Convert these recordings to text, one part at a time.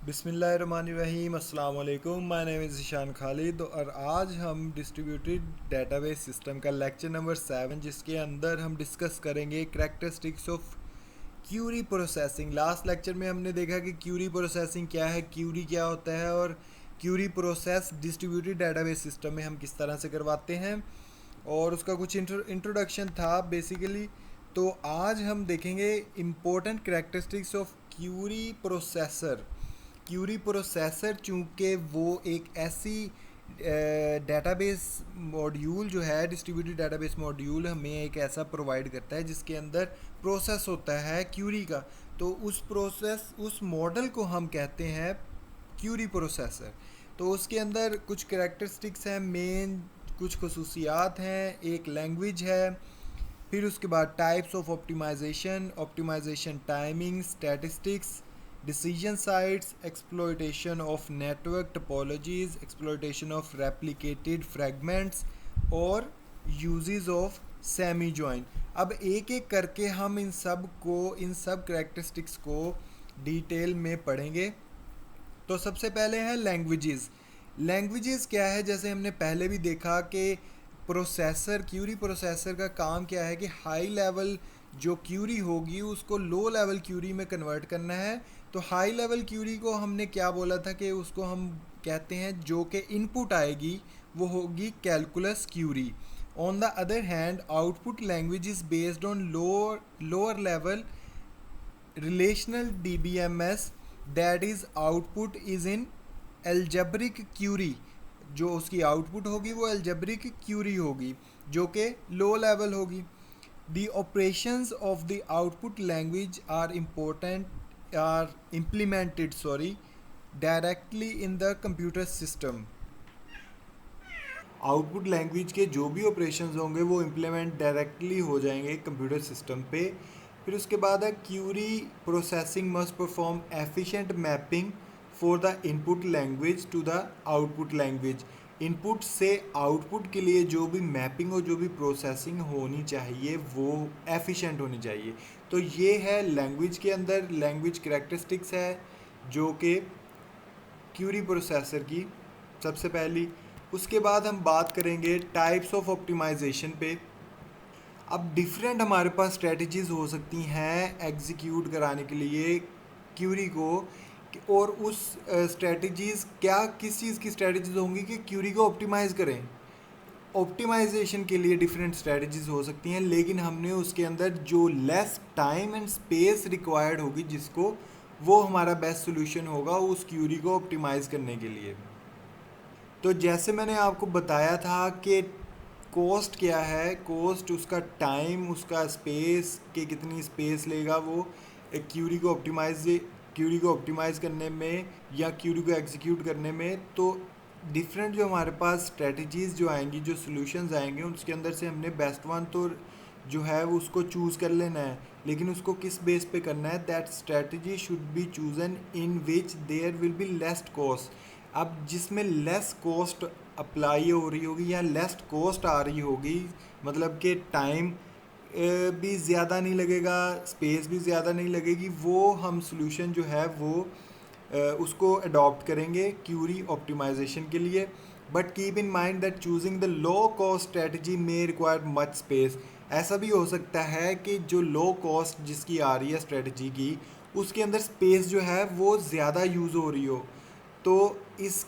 बिस्मिल्लाहिर्रहमानिर्रहीम अस्सलाम वालेकुम। My name is Ishan Khalid और आज हम डिस्ट्रीब्यूटेड डेटाबेस सिस्टम का लेक्चर नंबर 7 जिसके अंदर हम डिस्कस करेंगे characteristics of query processing. Last lecture में हमने देखा कि क्यूरी प्रोसेसिंग क्या है, क्यूरी क्या होता है और query process distributed database system में हम किस तरह से करवाते हैं और उसका कुछ इंट्रोडक्शन था बेसिकली। तो आज हम देखेंगे important characteristics of query processor चूँकि वो एक ऐसी डेटाबेस मॉड्यूल जो है डिस्ट्रीब्यूटेड डेटाबेस मॉड्यूल हमें एक ऐसा प्रोवाइड करता है जिसके अंदर प्रोसेस होता है क्यूरी का। तो उस मॉडल को हम कहते हैं क्यूरी प्रोसेसर। तो उसके अंदर कुछ करैक्टरिस्टिक्स हैं, मेन कुछ खसूसियात हैं, एक लैंग्वेज है, फिर उसके बाद types of optimization timing, statistics, decision sites, exploitation of network topologies, exploitation of replicated fragments और uses of semi join। अब एक एक करके हम इन सब करेक्टरिस्टिक्स को डिटेल में पढ़ेंगे। तो सबसे पहले है लैंग्वेजेस क्या है, जैसे हमने पहले भी देखा कि क्यूरी प्रोसेसर का काम क्या है कि हाई लेवल जो क्यूरी होगी उसको लो लेवल क्यूरी में कन्वर्ट करना है। तो हाई लेवल क्यूरी को हमने क्या बोला था कि उसको हम कहते हैं जो कि इनपुट आएगी वो होगी calculus query. On the other hand output language is based on lower level relational DBMS, that is output is in algebraic query. जो उसकी आउटपुट होगी वो एल्जेब्रिक क्यूरी होगी जो कि लो लेवल होगी। The operations of the output language are implemented directly in the computer system. Output language के जो भी ऑपरेशंस होंगे वो इम्प्लीमेंट डायरेक्टली हो जाएंगे कंप्यूटर सिस्टम पे। फिर उसके बाद है query processing must perform efficient mapping for the input language to the output language. Input से आउटपुट के लिए जो भी मैपिंग और जो भी प्रोसेसिंग होनी चाहिए वो एफिशिएंट होनी चाहिए। तो ये है लैंग्वेज के अंदर लैंग्वेज करैक्टरिस्टिक्स है जो कि क्यूरी प्रोसेसर की सबसे पहली। उसके बाद हम बात करेंगे टाइप्स ऑफ ऑप्टिमाइजेशन पे। अब डिफरेंट हमारे पास स्ट्रेटजीज़ हो सकती हैं एग्जीक्यूट कराने के लिए क्यूरी को, और उस स्ट्रेटजीज़ क्या किस चीज़ की स्ट्रेटजीज़ होंगी कि क्यूरी को ऑप्टिमाइज़ करें। ऑप्टिमाइजेशन के लिए डिफरेंट स्ट्रेटजीज़ हो सकती हैं, लेकिन हमने उसके अंदर जो less time and space required होगी जिसको वो हमारा बेस्ट सोल्यूशन होगा उस क्यूरी को ऑप्टिमाइज़ करने के लिए। तो जैसे मैंने आपको बताया था कि कॉस्ट क्या है, कॉस्ट उसका टाइम उसका स्पेस कि कितनी स्पेस लेगा वो एक क्यूरी को ऑप्टिमाइज़ करने में या क्यूरी को एग्जीक्यूट करने में। तो डिफरेंट जो हमारे पास स्ट्रेटजीज़ जो आएंगी, जो सॉल्यूशंस आएंगे, उसके अंदर से हमने बेस्ट वन तो जो है वो उसको चूज़ कर लेना है, लेकिन उसको किस बेस पे करना है। That strategy should be chosen in which there will be less cost. अब जिसमें लेस कॉस्ट अप्लाई हो रही होगी या लेस कॉस्ट आ रही होगी, मतलब कि टाइम भी ज़्यादा नहीं लगेगा, स्पेस भी ज़्यादा नहीं लगेगी, वो हम सॉल्यूशन जो है वो उसको अडॉप्ट करेंगे क्यूरी ऑप्टिमाइजेशन के लिए। But keep in mind that choosing the low cost strategy may require much space. ऐसा भी हो सकता है कि जो लो कॉस्ट जिसकी आ रही है स्ट्रेटजी की उसके अंदर स्पेस जो है वो ज़्यादा यूज़ हो रही हो। तो इस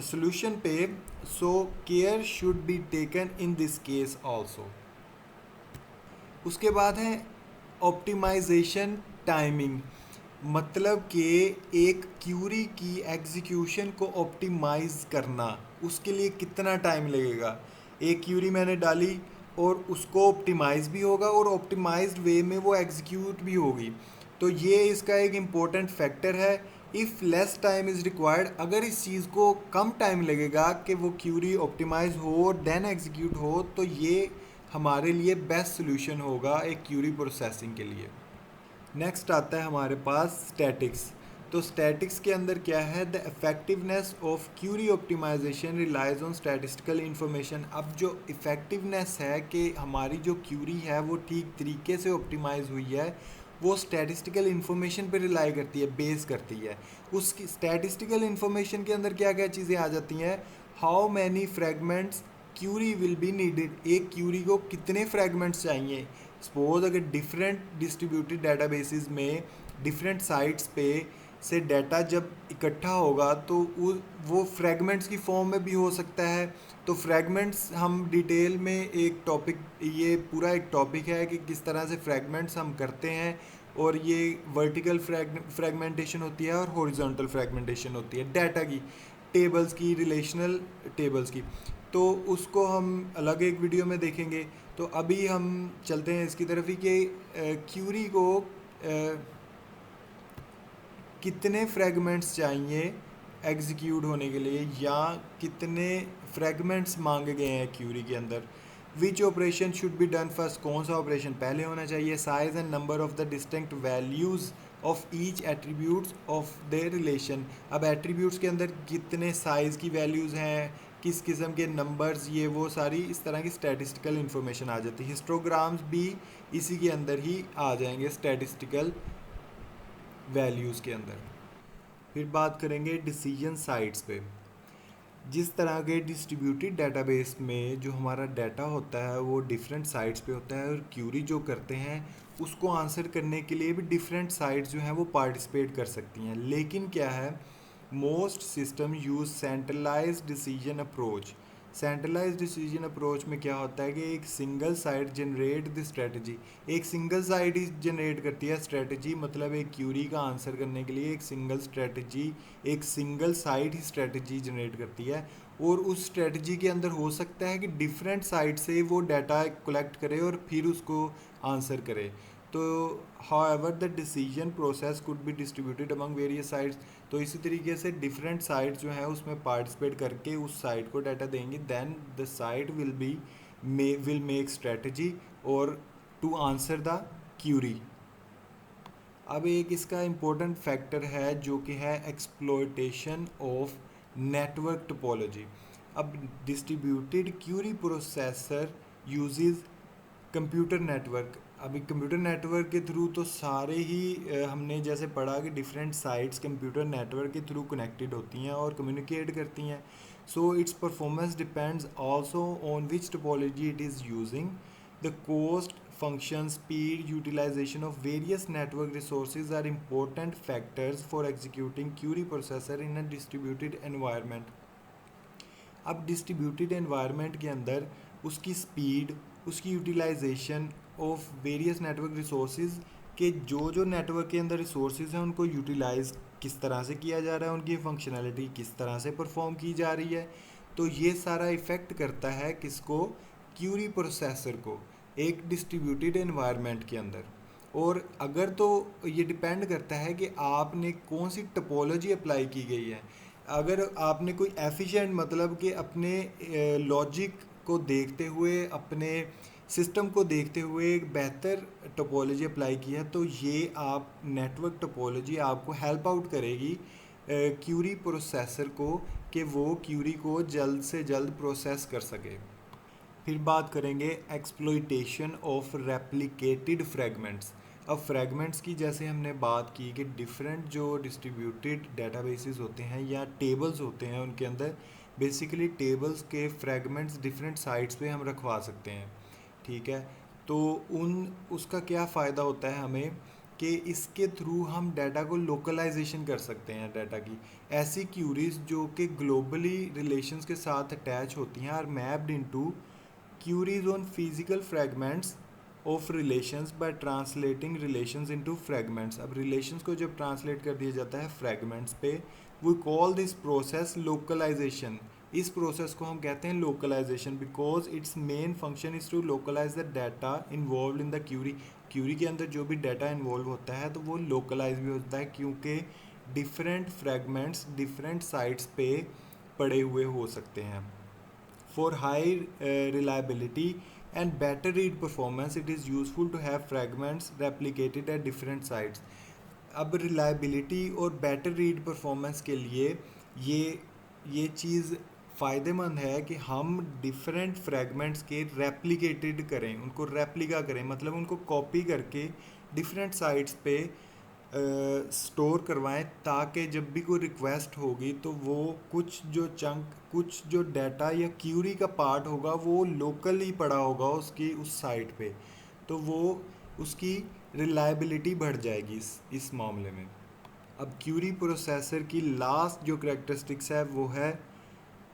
सॉल्यूशन पे care should be taken in this case also. उसके बाद है ऑप्टिमाइजेशन टाइमिंग, मतलब कि एक क्यूरी की एग्जीक्यूशन को ऑप्टिमाइज़ करना, उसके लिए कितना टाइम लगेगा। एक क्यूरी मैंने डाली और उसको ऑप्टिमाइज़ भी होगा और ऑप्टिमाइज्ड वे में वो एग्जीक्यूट भी होगी। तो ये इसका एक इम्पोर्टेंट फैक्टर है। If less time is required, अगर इस चीज़ को कम टाइम लगेगा कि वो क्यूरी ऑप्टिमाइज हो देन एग्जीक्यूट हो, तो ये हमारे लिए बेस्ट सोल्यूशन होगा एक क्यूरी प्रोसेसिंग के लिए। नेक्स्ट आता है हमारे पास स्टैटिक्स। तो स्टैटिक्स के अंदर क्या है, the effectiveness of query optimization relies on statistical information. अब जो इफ़ेक्टिवनेस है कि हमारी जो क्यूरी है वो ठीक तरीके से ऑप्टिमाइज़ हुई है, वो स्टैटिस्टिकल इन्फॉर्मेशन पे रिलाई करती है, बेस करती है। उस स्टैटिस्टिकल इन्फॉर्मेशन के अंदर क्या क्या चीज़ें आ जाती हैं, how many fragments query will be needed, एक क्यूरी को कितने फ्रेगमेंट्स चाहिए। सपोज अगर डिफरेंट डिस्ट्रीब्यूटेड डेटाबेसेस में डिफरेंट साइट्स पे से डाटा जब इकट्ठा होगा तो वो फ्रेगमेंट्स की फॉर्म में भी हो सकता है। तो फ्रेगमेंट्स हम डिटेल में एक टॉपिक, ये पूरा एक टॉपिक है कि किस तरह से फ्रेगमेंट्स हम करते हैं, और ये वर्टिकल फ्रेगमेंटेशन होती है और हॉरिजॉन्टल फ्रेगमेंटेशन होती है डाटा की, टेबल्स की, रिलेशनल टेबल्स की। तो उसको हम अलग एक वीडियो में देखेंगे। तो अभी हम चलते हैं इसकी तरफ ही कि क्यूरी को कितने फ्रेगमेंट्स चाहिए एग्जीक्यूट होने के लिए, या कितने फ्रेगमेंट्स मांगे गए हैं क्यूरी के अंदर। Which operation should be done first, कौन सा ऑपरेशन पहले होना चाहिए। Size and number of the distinct values of each attributes of their relation. अब एट्रीब्यूट्स के अंदर कितने साइज़ की वैल्यूज़ हैं, किस किस्म के नंबर्स, ये वो सारी इस तरह की स्टैटिस्टिकल इन्फॉर्मेशन आ जाती है। हिस्टोग्राम्स भी इसी के अंदर ही आ जाएंगे स्टैटिस्टिकल वैल्यूज़ के अंदर। फिर बात करेंगे डिसीजन साइट्स पे। जिस तरह के डिस्ट्रीब्यूटेड डेटाबेस में जो हमारा डाटा होता है वो डिफरेंट साइट्स पे होता है, और क्यूरी जो करते हैं उसको आंसर करने के लिए भी डिफरेंट साइट्स जो हैं वो पार्टिसिपेट कर सकती हैं। लेकिन क्या है, most system use centralised decision approach. Centralised decision approach में क्या होता है कि एक single site generate the strategy, एक सिंगल साइट ही जनरेट करती है स्ट्रेटजी, मतलब एक क्यूरी का आंसर करने के लिए एक सिंगल स्ट्रेटजी, एक सिंगल साइट ही स्ट्रेटजी जनरेट करती है। और उस स्ट्रेटजी के अंदर हो सकता है कि डिफरेंट साइट से वो डाटा कलेक्ट करे और फिर उसको आंसर करे। तो however the decision process could be distributed among various sites. तो इसी तरीके से डिफरेंट साइट्स जो हैं उसमें पार्टिसिपेट करके उस साइट को डाटा देंगी, then the site will make strategy और टू आंसर द क्यूरी। अब एक इसका इम्पोर्टेंट फैक्टर है जो कि है एक्सप्लॉयटेशन ऑफ नेटवर्क टोपोलॉजी। अब distributed query processor uses computer network. अभी कंप्यूटर नेटवर्क के थ्रू तो सारे ही हमने जैसे पढ़ा कि डिफरेंट साइट्स कंप्यूटर नेटवर्क के थ्रू कनेक्टेड होती हैं और कम्युनिकेट करती हैं। So it's performance depends also on which topology it is using. The cost, function, speed, utilization of various network resources are important factors for executing query processor in a distributed environment. अब distributed environment के अंदर उसकी speed, उसकी utilization of various network resources के जो जो network के अंदर रिसोर्सेज हैं उनको यूटिलाइज किस तरह से किया जा रहा है, उनकी फंक्शनैलिटी किस तरह से परफॉर्म की जा रही है। तो ये सारा इफ़ेक्ट करता है किसको, क्यूरी प्रोसेसर को, एक डिस्ट्रीब्यूटेड एनवायरनमेंट के अंदर। और अगर तो ये डिपेंड करता है कि आपने कौन सी टोपोलॉजी अप्लाई की गई है। अगर आपने कोई एफिशिएंट, मतलब कि अपने लॉजिक को देखते हुए, अपने सिस्टम को देखते हुए एक बेहतर टोपोलॉजी अप्लाई की है, तो ये आप नेटवर्क टोपोलॉजी आपको हेल्प आउट करेगी क्यूरी प्रोसेसर को कि वो क्यूरी को जल्द से जल्द प्रोसेस कर सके। फिर बात करेंगे एक्सप्लॉइटेशन ऑफ रेप्लिकेटेड फ्रेगमेंट्स। अब फ्रेगमेंट्स की जैसे हमने बात की कि डिफरेंट जो डिस्ट्रीब्यूटेड डेटाबेसेस होते हैं या टेबल्स होते हैं, उनके अंदर बेसिकली टेबल्स के फ्रेगमेंट्स डिफरेंट साइट्स पे हम रखवा सकते हैं, ठीक है। तो उसका क्या फ़ायदा होता है हमें कि इसके थ्रू हम डाटा को लोकलाइजेशन कर सकते हैं। डाटा की ऐसी क्यूरीज जो कि ग्लोबली रिलेशंस के साथ अटैच होती हैं are mapped into queries on physical fragments of relations by translating relations into fragments। अब relations को जब translate कर दिया जाता है fragments पे, we call this process localization। इस process को हम कहते हैं localization because its main function is to localize the data involved in the query। query के अंदर जो भी data involve होता है तो वो localize भी होता है, क्योंकि different fragments different sites पे पड़े हुए हो सकते हैं। For high reliability and better read performance, it is useful to have fragments replicated at different sites। अब reliability और better read performance के लिए ये चीज़ फ़ायदेमंद है कि हम different fragments के replicated करें, उनको रेप्लिका करें, मतलब उनको कॉपी करके डिफरेंट साइट्स पे स्टोर करवाएं, ताकि जब भी कोई रिक्वेस्ट होगी तो वो कुछ जो डाटा या क्यूरी का पार्ट होगा वो लोकली पड़ा होगा उसकी उस साइट पे, तो वो उसकी रिलायबिलिटी बढ़ जाएगी इस मामले में। अब क्यूरी प्रोसेसर की लास्ट जो करेक्टरिस्टिक्स है वो है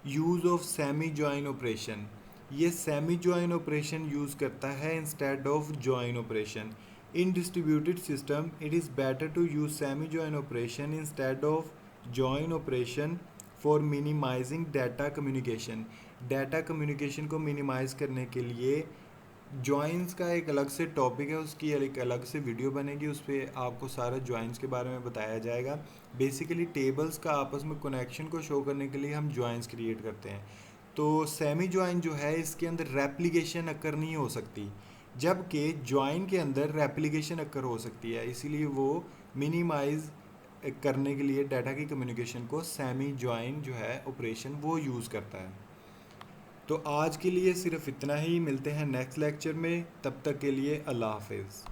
use of semi join operation. ये सेमी जॉइन ऑपरेशन यूज़ करता है instead of join operation. In distributed system it is better to use semi join operation instead of join operation for minimizing data communication. Data communication को minimize करने के लिए joins का एक अलग से टॉपिक है, उसकी एक अलग से वीडियो बनेगी, उस पर आपको सारा जॉइंस के बारे में बताया जाएगा। बेसिकली टेबल्स का आपस में कनेक्शन को शो करने के लिए हम जॉइंस क्रिएट करते हैं। तो सेमी जॉइन जो है इसके अंदर रेप्लिकेशन अकर नहीं हो सकती, जबकि जॉइन के अंदर रेप्लिकेशन अकर हो सकती है, इसीलिए वो मिनिमाइज करने के लिए डाटा की कम्युनिकेशन को सेमी जॉइन जो है ऑपरेशन वो यूज़ करता है। तो आज के लिए सिर्फ इतना ही, मिलते हैं नेक्स्ट लेक्चर में, तब तक के लिए अल्लाह हाफिज़।